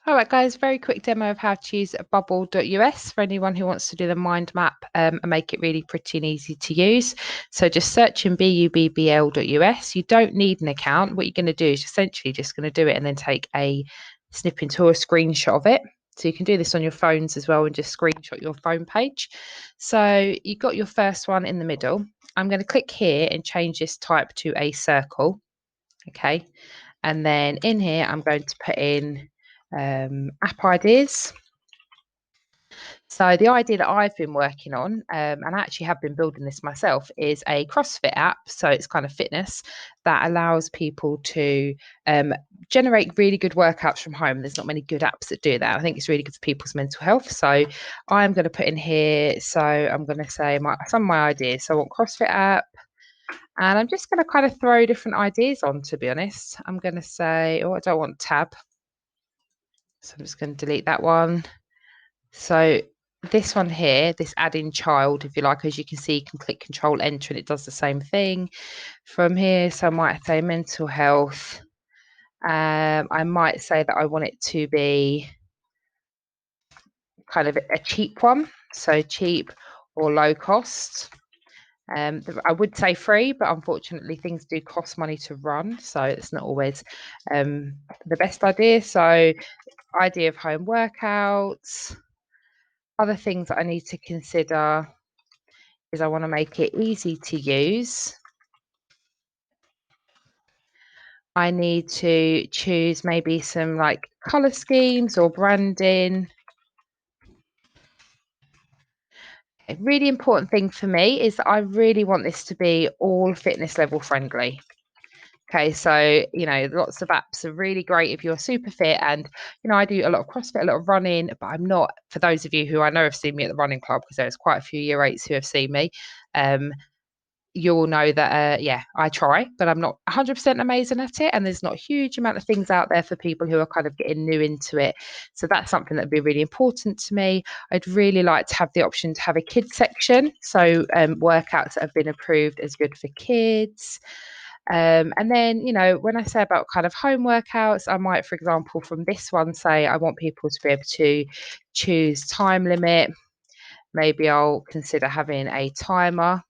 All right, guys, very quick demo of how to use bubble.us for anyone who wants to do the mind map and make it really pretty and easy to use. So just search in bubbl.us. You don't need an account. What you're going to do is essentially just going to do it and then take a snipping tool, a screenshot of it. So you can do this on your phones as well and just screenshot your phone page. So you've got your first one in the middle. I'm going to click here and change this type to a circle. Okay. And then in here, I'm going to put in app ideas. So the idea that I've been working on, and I actually have been building this myself, is a CrossFit app. So it's kind of fitness that allows people to generate really good workouts from home. There's not many good apps that do that. I think it's really good for people's mental health. So I'm going to put in here. So I'm going to say some of my ideas. So I want CrossFit app. And I'm just going to kind of throw different ideas on, to be honest. I'm going to say, oh, I don't want tab. So I'm just going to delete that one. So this one here, this add in child, if you like, as you can see, you can click Control Enter and it does the same thing from here. So I might say mental health. I might say that I want it to be kind of a cheap one. So cheap or low cost. I would say free, but unfortunately things do cost money to run. So it's not always the best idea. So idea of home workouts. Other things that I need to consider is I want to make it easy to use. I need to choose maybe some like color schemes or branding. A really important thing for me is that I really want this to be all fitness level friendly. Okay, so lots of apps are really great if you're super fit, and I do a lot of CrossFit, a lot of running, but I'm not. For those of you who I know have seen me at the running club, because there's quite a few year eights who have seen me, you'll know that I try, but I'm not 100% amazing at it, and there's not a huge amount of things out there for people who are kind of getting new into it. So that's something that would be really important to me. I'd really like to have the option to have a kids section, so workouts that have been approved as good for kids. And then, when I say about kind of home workouts, I might, for example, from this one, say I want people to be able to choose time limit. Maybe I'll consider having a timer.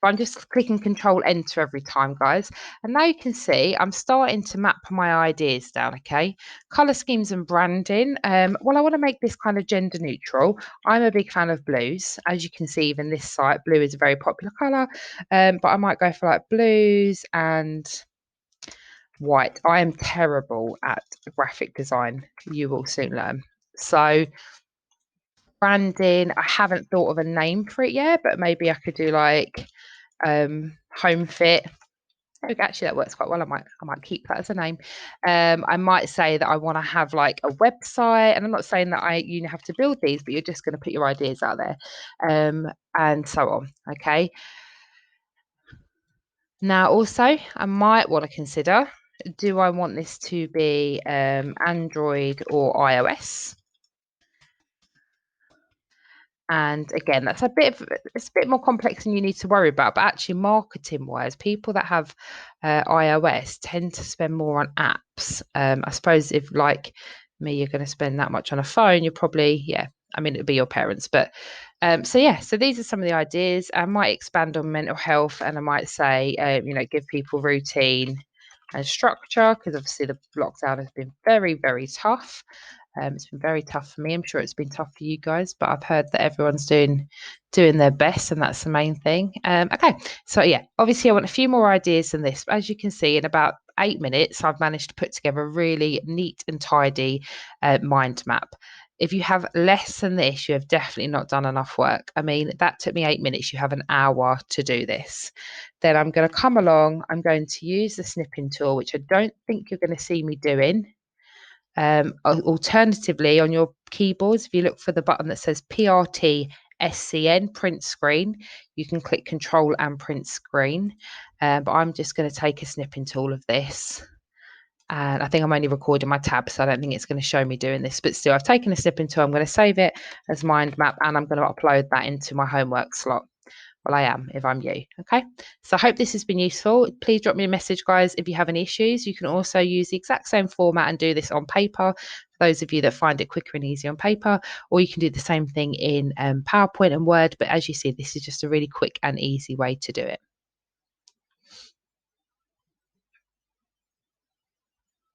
I'm just clicking Control Enter every time, guys. And now you can see I'm starting to map my ideas down, okay? Color schemes and branding. Well, I want to make this kind of gender neutral. I'm a big fan of blues. As you can see, even this site, blue is a very popular color. But I might go for like blues and white. I am terrible at graphic design. You will soon learn. So branding, I haven't thought of a name for it yet, but maybe I could do like home fit. Okay, actually that works quite well. I might keep that as a name. I might say that I want to have like a website, and I'm not saying that you have to build these, but you're just going to put your ideas out there, and so on. Okay. Now also I might want to consider, do I want this to be Android or iOS? And again, it's a bit more complex than you need to worry about. But actually, marketing wise, people that have iOS tend to spend more on apps. I suppose if like me, you're going to spend that much on a phone, you're probably, yeah. I mean, it'd be your parents, but so these are some of the ideas. I might expand on mental health, and I might say, give people routine and structure, because obviously the lockdown has been very, very tough. It's been very tough for me. I'm sure it's been tough for you guys, but I've heard that everyone's doing their best, and that's the main thing. Okay, so yeah, obviously I want a few more ideas than this. As you can see, in about 8 minutes, I've managed to put together a really neat and tidy mind map. If you have less than this, you have definitely not done enough work. I mean, that took me 8 minutes. You have an hour to do this. Then I'm going to come along. I'm going to use the snipping tool, which I don't think you're going to see me doing. Alternatively, on your keyboards, if you look for the button that says PRT SCN, print screen, you can click Control and print screen. But I'm just going to take a snipping tool of this. And I think I'm only recording my tab, so I don't think it's going to show me doing this. But still, I've taken a snipping tool. I'm going to save it as mind map, and I'm going to upload that into my homework slot. Well, I am if I'm you. Okay. So I hope this has been useful. Please drop me a message, guys, if you have any issues. You can also use the exact same format and do this on paper. For those of you that find it quicker and easier on paper, or you can do the same thing in PowerPoint and Word. But as you see, this is just a really quick and easy way to do it.